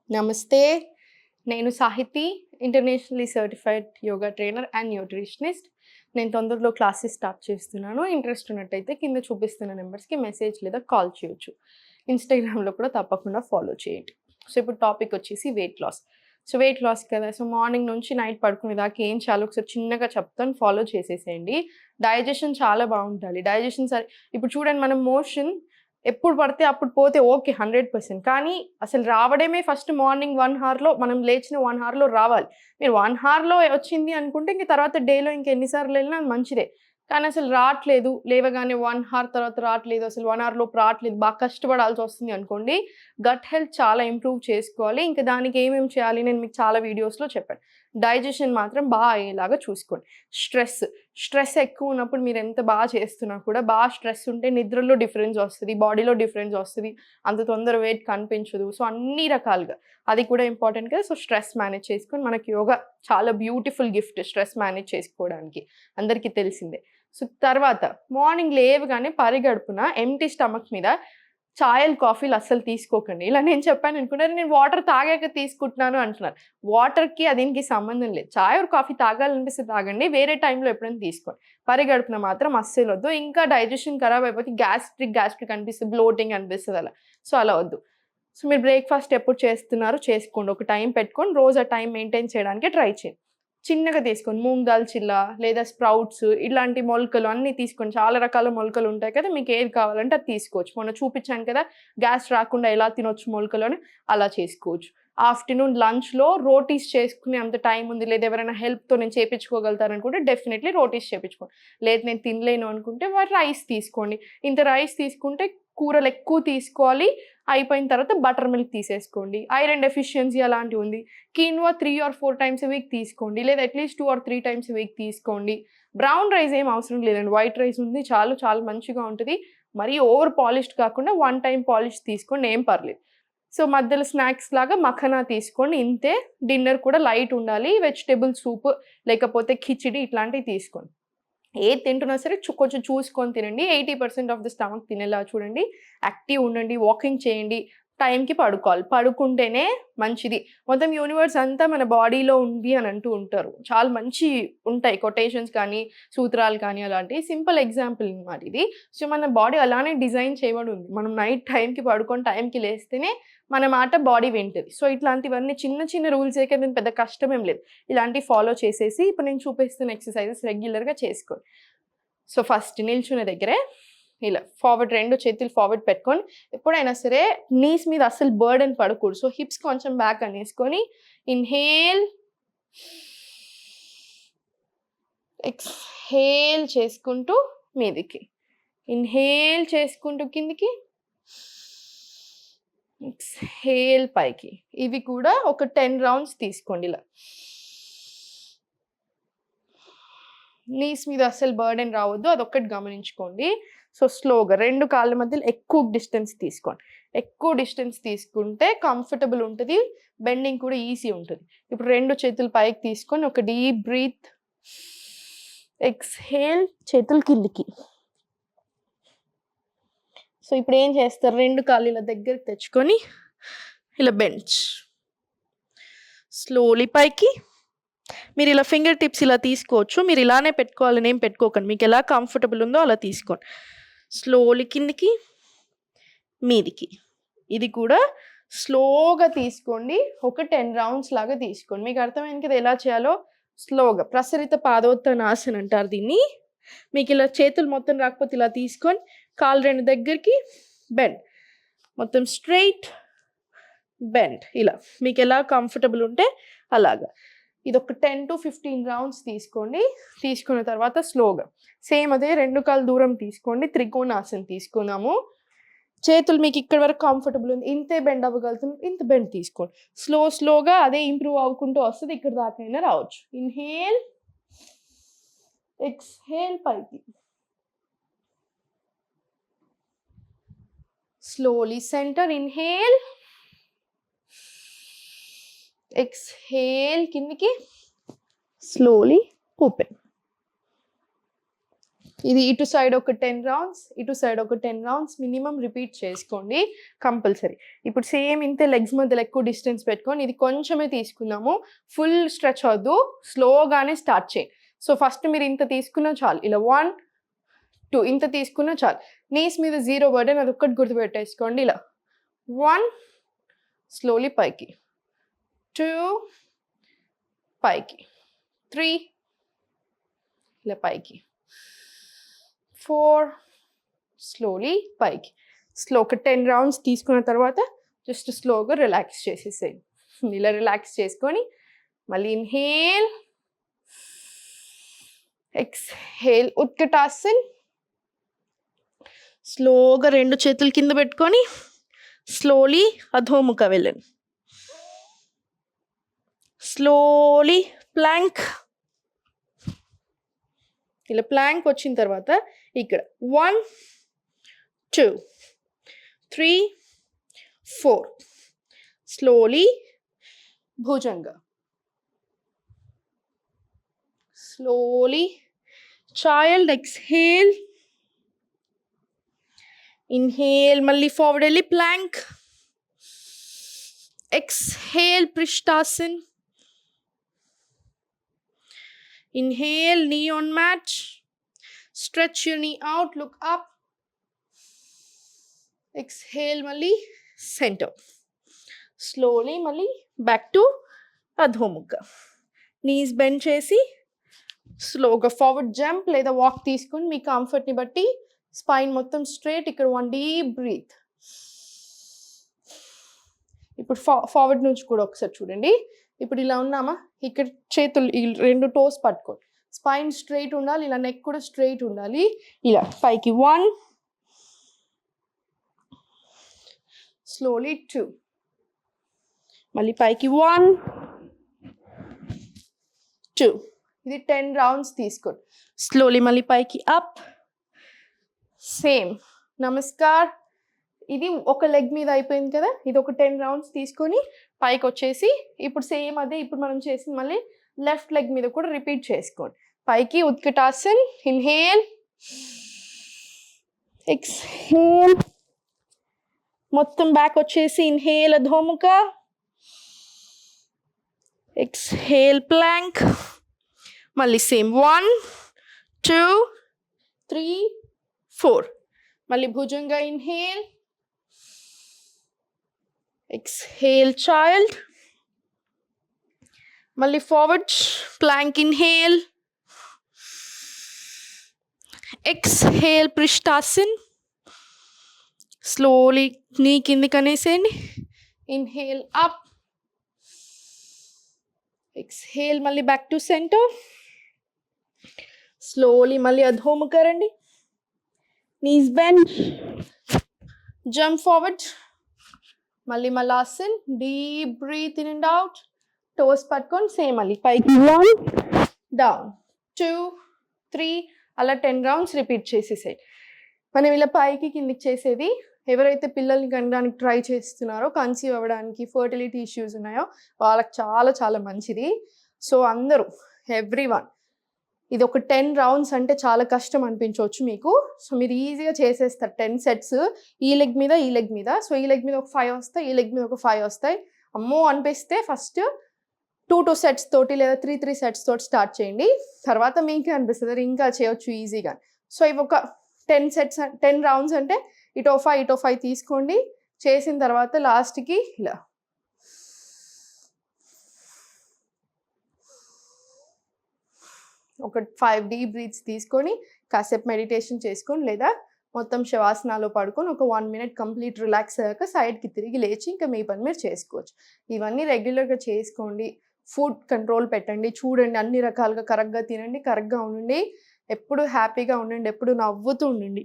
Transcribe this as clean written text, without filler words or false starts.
నమస్తే. నేను Sahithi, internationally certified yoga trainer and nutritionist. నేను తొందరలో క్లాసెస్ స్టార్ట్ చేస్తున్నాను. ఇంట్రెస్ట్ ఉన్నట్టయితే కింద చూపిస్తున్న నెంబర్స్‌కి మెసేజ్ లేదా కాల్ చేయొచ్చు. ఇన్‌స్టాగ్రామ్‌లో కూడా తప్పకుండా ఫాలో చేయండి. సో, ఇప్పుడు టాపిక్ వచ్చేసి weight loss. So, weight loss కదా! సో, మార్నింగ్ నుంచి నైట్ పడుకునేదాకా ఏం చేయాలో ఒకసారి చిన్నగా చెప్తాను, ఫాలో చేసేసేయండి. డైజెషన్ చాలా బావుండాలి. డైజెషన్ ఇప్పుడు చూడండి, మనం మోషన్ ఎప్పుడు పడితే అప్పుడు పోతే ఓకే 100%. కానీ అసలు రావడమే ఫస్ట్ మార్నింగ్ 1 హార్‌లో, మనం లేచిన 1 హార్‌లో రావాలి. మీరు 1 హార్‌లో వచ్చింది అనుకుంటే ఇంక తర్వాత డేలో ఇంకెన్ని సార్లు వెళ్ళినా అది మంచిదే. కానీ అసలు రాట్లేదు, లేవగానే 1 హార్ తర్వాత రాట్లేదు, అసలు 1 హార్ లోపు రాట్లేదు, బాగా కష్టపడాల్సొస్తుంది అనుకోండి, గట్ హెల్త్ చాలా ఇంప్రూవ్ చేసుకోవాలి. ఇంక దానికి ఏమేమి చేయాలి నేను మీకు చాలా వీడియోస్‌లో చెప్పాను. డైజెషన్ మాత్రం అయ్యేలాగా చూసుకోండి. స్ట్రెస్ ఎక్కువ ఉన్నప్పుడు మీరు ఎంత చేస్తున్నా కూడా, స్ట్రెస్ ఉంటే నిద్రలో డిఫరెన్స్ వస్తది, బాడీలో డిఫరెన్స్ వస్తది, అంత తొందర వెయిట్ కనిపించదు. సో, అన్ని రకాలుగా అది కూడా ఇంపార్టెంట్ కదా! సో, స్ట్రెస్ మేనేజ్ చేసుకొని మనకి యోగా చాలా బ్యూటిఫుల్ గిఫ్ట్ స్ట్రెస్ మేనేజ్ చేసుకోవడానికి. అందరికీ తెలిసిందే. సో, తర్వాత మార్నింగ్ లేవగానే పరిగడుపున ఎంప్టీ స్టమక్ మీద చాయలు, కాఫీలు అస్సలు తీసుకోకండి. ఇలా నేను చెప్పాననుకున్నారు, నేను వాటర్ తాగాక తీసుకుంటున్నాను అంటున్నారు. వాటర్‌కి దీనికి సంబంధం లేదు. చాయ్ ఆర్ కాఫీ తాగాలనిపిస్తే తాగండి. వేరే టైంలో ఎప్పుడైనా తీసుకోండి. పరిగడుపున మాత్రం అస్సలొద్దు. ఇంకా డైజెషన్ ఖరాబ్ అయిపోతే గ్యాస్ట్రిక్ అనిపిస్తది, బ్లోటింగ్ అనిపిస్తది అలా. సో, అలా వద్దు. సో, మీరు బ్రేక్‌ఫాస్ట్ ఎప్పుడు చేస్తున్నారో చేసుకోండి. ఒక టైం పెట్టుకొని రోజు ఆ టైం మెయింటైన్ చేయడానికి ట్రై చేయండి. చిన్నగా తీసుకోండి. మూంగ్ దాల్ చిల్లా లేదా స్ప్రౌట్స్ ఇలాంటి మొలకలు అన్నీ తీసుకోండి. చాలా రకాల మొలకలు ఉంటాయి కదా! మీకు ఏది కావాలంటే అది తీసుకోవచ్చు. మొన్న చూపించాను కదా! గ్యాస్ రాకుండా ఎలా తినొచ్చు మొలకలు అని, అలా చేసుకోవచ్చు. ఆఫ్టర్‌నూన్ లంచ్‌లో రోటీస్ చేసుకునే అంత టైం ఉంది, లేదా ఎవరైనా హెల్ప్‌తో నేను చేపించుకోగలుగుతాననుకుంటే డెఫినెట్‌లీ రోటీస్ చేపించుకోండి. లేదు నేను తినలేను అనుకుంటే రైస్ తీసుకోండి. ఇంత రైస్ తీసుకుంటే కూరలు ఎక్కువ తీసుకోవాలి. అయిపోయిన తర్వాత బటర్ మిల్క్ తీసేసుకోండి. ఐరన్ డెఫిషియన్సీ అలాంటివి ఉంది. Quinoa 3 or 4 times a week తీసుకోండి. లేదా at least 2 or 3 times a week తీసుకోండి. బ్రౌన్ రైస్ ఏం అవసరం లేదండి. వైట్ రైస్ ఉంది చాలు, చాలా మంచిగా ఉంటది. మరీ ఓవర్ పాలిష్డ్ కాకుండా 1 టైమ్ పాలిష్ తీసుకోండి, ఏం పర్లేదు. సో, మధ్యలో స్నాక్స్ లాగా మఖానా తీసుకోండి, ఇంతే. డిన్నర్ కూడా లైట్ ఉండాలి. వెజిటబుల్ సూప్ లేకపోతే ఖిచిడి ఇట్లాంటివి తీసుకోండి. ఏది తింటున్నా సరే కొంచెం చూసుకొని తినండి. 80% ఆఫ్ ద స్టమక్ తినేలా చూడండి. యాక్టివ్ ఉండండి, వాకింగ్ చేయండి, టైంకి పడుకోవాలి. పడుకుంటేనే మంచిది. మొత్తం యూనివర్స్ అంతా మన బాడీలో ఉంది అని అంటూ ఉంటారు. చాలా మంచి ఉంటాయి కొటేషన్స్ కానీ, సూత్రాలు కానీ అలాంటివి. సింపుల్ ఎగ్జాంపుల్ అన్నమాట ఇది. సో, మన బాడీ అలానే డిజైన్ చేయబడి ఉంది. మనం నైట్ టైంకి పడుకొని టైంకి లేస్తేనే మన మాట బాడీ వింటది. సో, ఇట్లాంటివన్నీ చిన్న చిన్న రూల్సే కదా, పెద్ద కష్టమేం లేదు. ఇలాంటివి ఫాలో చేసేసి ఇప్పుడు నేను చూపిస్తున్న ఎక్సర్‌సైజెస్ రెగ్యులర్‌గా చేసుకోండి. సో, ఫస్ట్ నిల్చున్న దగ్గరే ఇలా ఫార్వర్డ్ 2 చేతులు ఫార్వర్డ్ పెట్టుకొని, ఎప్పుడైనా సరే నీస్ మీద అస్సలు బర్డెన్ పడకూడదు. సో, హిప్స్ కొంచెం బ్యాక్ అనేసుకొని ఇన్‌హేల్, ఎక్స్‌హేల్ చేసుకుంటూ మీదికి, ఇన్‌హేల్ చేసుకుంటూ కిందికి, ఎక్స్‌హేల్ పైకి. ఇవి కూడా ఒక 10 రౌండ్స్ తీసుకోండి ఇలా. నీస్ మీద అస్సలు బర్డెన్ రావద్దు, అదొక్కటి గమనించుకోండి. సో, స్లోగా 2 కాళ్ళ మధ్యలో ఎక్కువ డిస్టెన్స్ తీసుకోండి. ఎక్కువ డిస్టెన్స్ తీసుకుంటే కంఫర్టబుల్ ఉంటది. బెండింగ్ కూడా ఈజీ ఉంటది. ఇప్పుడు 2 చేతులు పైకి తీసుకొని ఒక డీప్ బ్రీత్, ఎక్స్‌హేల్, చేతులు కిందికి. సో, ఇప్పుడు ఏం చేస్తారు, 2 కాళ్ళు ఇలా దగ్గరికి తెచ్చుకొని ఇలా బెంచ్. స్లోలీ పైకి. మీరు ఇలా ఫింగర్ టిప్స్ ఇలా తీసుకోవచ్చు. మీరు ఇలానే పెట్టుకోవాలని ఏం పెట్టుకోకండి. మీకు ఎలా కంఫర్టబుల్ ఉందో అలా తీసుకోండి. స్లోలీ కిందికి, మీదికి. ఇది కూడా స్లోగా తీసుకోండి. ఒక 10 రౌండ్స్ లాగా తీసుకోండి. మీకు అర్థమైంది కదా ఎలా చేయాలో. స్లోగా ప్రసరిత పాదోత్తనాసన అంటారు దీన్ని. మీకు ఇలా చేతులు మొత్తం రాకపోతే ఇలా తీసుకొని కాళ్ళు 2 దగ్గరికి బెండ్, మొత్తం స్ట్రెయిట్ బెండ్. ఇలా మీకు ఎలా కంఫర్టబుల్ ఉంటే అలాగా. ఇదొక 10-15 రౌండ్స్ తీసుకోండి. తీసుకున్న తర్వాత స్లోగా సేమ్ అదే 2 కాళ్ళు దూరం తీసుకోండి. త్రికోణాసన తీసుకుందాము. చేతులు మీకు ఇక్కడ వరకు కంఫర్టబుల్ ఉంది, ఇంతే బెండ్ అవ్వగలుగుతుంది, ఇంత బెండ్ తీసుకోండి. స్లోగా అదే ఇంప్రూవ్ అవ్వుకుంటూ వస్తుంది. ఇక్కడ దాకైనా రావచ్చు. ఇన్హేల్, ఎక్స్‌హేల్ పైకి. స్లోలీ సెంటర్, ఇన్హేల్, ఎక్స్‌హేల్ కిందికి, స్లోలీ ఓపెన్. ఇది ఇటు సైడ్ ఒక 10 రౌండ్స్, ఇటు సైడ్ ఒక 10 రౌండ్స్ మినిమం రిపీట్ చేసుకోండి కంపల్సరీ. ఇప్పుడు సేమ్ ఇంతే లెగ్స్ మధ్యలో ఎక్కువ డిస్టెన్స్ పెట్టుకొని ఇది కొంచెమే తీసుకుందాము. ఫుల్ స్ట్రెచ్ అవద్దు, స్లోగానే స్టార్ట్ చేయండి. సో ఫస్ట్ మీరు ఇంత తీసుకున్నా చాలు, ఇలా 1 2 ఇంత తీసుకున్నా చాలు. నీస్ మీద 0 బర్డెన్, అది ఒక్కటి గుర్తుపెట్టేసుకోండి. ఇలా 1 స్లోలీ పైకి, 2 పైకి, 3 ఇలా పైకి, 4 స్లోలీ పైకి. స్లో ఒక 10 రౌండ్స్ తీసుకున్న తర్వాత జస్ట్ స్లోగా రిలాక్స్ చేసేసేయండి. ఇలా రిలాక్స్ చేసుకొని మళ్ళీ ఇన్హేల్, ఎక్స్హేల్, ఉత్కటాసన్. స్లోగా 2 చేతులు కింద పెట్టుకొని స్లోలీ అధోముఖ వెళ్ళండి. Slowly Planck. ఇలా ప్లాంక్ వచ్చిన తర్వాత ఇక్కడ 1 2 3 4 slowly bhujanga, slowly child. Exhale, inhale, మళ్ళీ ఫార్వర్డ్ వెళ్ళి ప్లాంక్. ఎక్స్హేల్, పృష్ఠాసన్. Inhale, knee on mat. Stretch your knee out, look up. Exhale, Mali, center. Slowly, Mali, back to Adhomukha. Knees bend chesi. Sloga forward jump, లేదా walk తీసుకొని మీ కంఫర్ట్ని బట్టి spine మొత్తం straight. ఇక్కడ 1 deep breath. ఇప్పుడు forward నుంచి కూడా ఒకసారి చూడండి. ఇప్పుడు ఇలా ఉన్నామా, ఇక్కడ చేతులు ఈ 2 టోస్ పట్టుకోండి. స్పైన్ స్ట్రైట్ ఉండాలి, ఇలా నెక్ కూడా స్ట్రైట్ ఉండాలి. ఇలా పైకి 1 స్లోలీ 2 మళ్ళీ పైకి 1 2. ఇది 10 రౌండ్స్ తీసుకోండి. స్లోలీ మళ్ళీ పైకి అప్. సేమ్ నమస్కార్. ఇది ఒక లెగ్ మీద అయిపోయింది కదా, ఇది ఒక 10 రౌండ్స్ తీసుకొని పైకి వచ్చేసి ఇప్పుడు సేమ్ అదే ఇప్పుడు మనం చేసింది మళ్ళీ లెఫ్ట్ లెగ్ మీద కూడా రిపీట్ చేసుకోండి. పైకి ఉత్కటాసన్. ఇన్హేల్, ఎక్స్హేల్, మొత్తం బ్యాక్ వచ్చేసి ఇన్హేల్ అధోముఖ, ఎక్స్హేల్ ప్లాంక్. మళ్ళీ సేమ్ 1 2 3 4 మళ్ళీ భుజంగా. ఇన్హేల్, exhale child, మళ్ళీ forward plank. Inhale, exhale prishtasan. slowly knee కిందికి అనేసేయండి. inhale up, exhale మళ్ళీ back to center. slowly మళ్ళీ అధోముఖ రండి. knees bend, jump forward. మళ్ళీ మలాసన్. Deep breath in and out. Toes పట్టుకొని సేమ్ మళ్ళీ పైకి 1 డౌన్ 2 3 అలా 10 రౌండ్స్ రిపీట్ చేసేసాయి. మనం ఇలా పైకి కిందికి చేసేది ఎవరైతే పిల్లల్ని కనడానికి ట్రై చేస్తున్నారో, కన్సీవ్ అవ్వడానికి, ఫర్టిలిటీ ఇష్యూస్ ఉన్నాయో వాళ్ళకి చాలా చాలా మంచిది. సో అందరూ ఎవ్రీవన్ ఇది ఒక 10 రౌండ్స్ అంటే చాలా కష్టం అనిపించవచ్చు మీకు. సో మీరు ఈజీగా చేసేస్తారు 10 సెట్స్ ఈ లెగ్ మీద ఈ లెగ్ మీద. సో ఈ లెగ్ మీద ఒక 5 వస్తాయి, ఈ లెగ్ మీద ఒక 5 వస్తాయి. అమ్మో అనిపిస్తే ఫస్ట్ 2 సెట్స్ తోటి లేదా 3 సెట్స్ తోటి స్టార్ట్ చేయండి. తర్వాత మీకే అనిపిస్తుంది ఇంకా చేయొచ్చు ఈజీగా. సో ఇవి ఒక 10 రౌండ్స్ అంటే ఇటో 5 తీసుకోండి. చేసిన తర్వాత లాస్ట్కి ఇలా ఒక 5 డీప్ బ్రీత్స్ తీసుకొని కాసేపు మెడిటేషన్ చేసుకొని లేదా మొత్తం శవాసనాలో పడుకొని ఒక 1 మినిట్ కంప్లీట్ రిలాక్స్ అయ్యాక సైడ్కి తిరిగి లేచి ఇంకా మీ పని మీరు చేసుకోవచ్చు. ఇవన్నీ రెగ్యులర్గా చేసుకోండి. ఫుడ్ కంట్రోల్ పెట్టండి, చూడండి, అన్ని రకాలుగా కరెక్ట్గా తినండి, కరెక్ట్గా ఉండండి, ఎప్పుడు హ్యాపీగా ఉండండి, ఎప్పుడు నవ్వుతూ ఉండండి.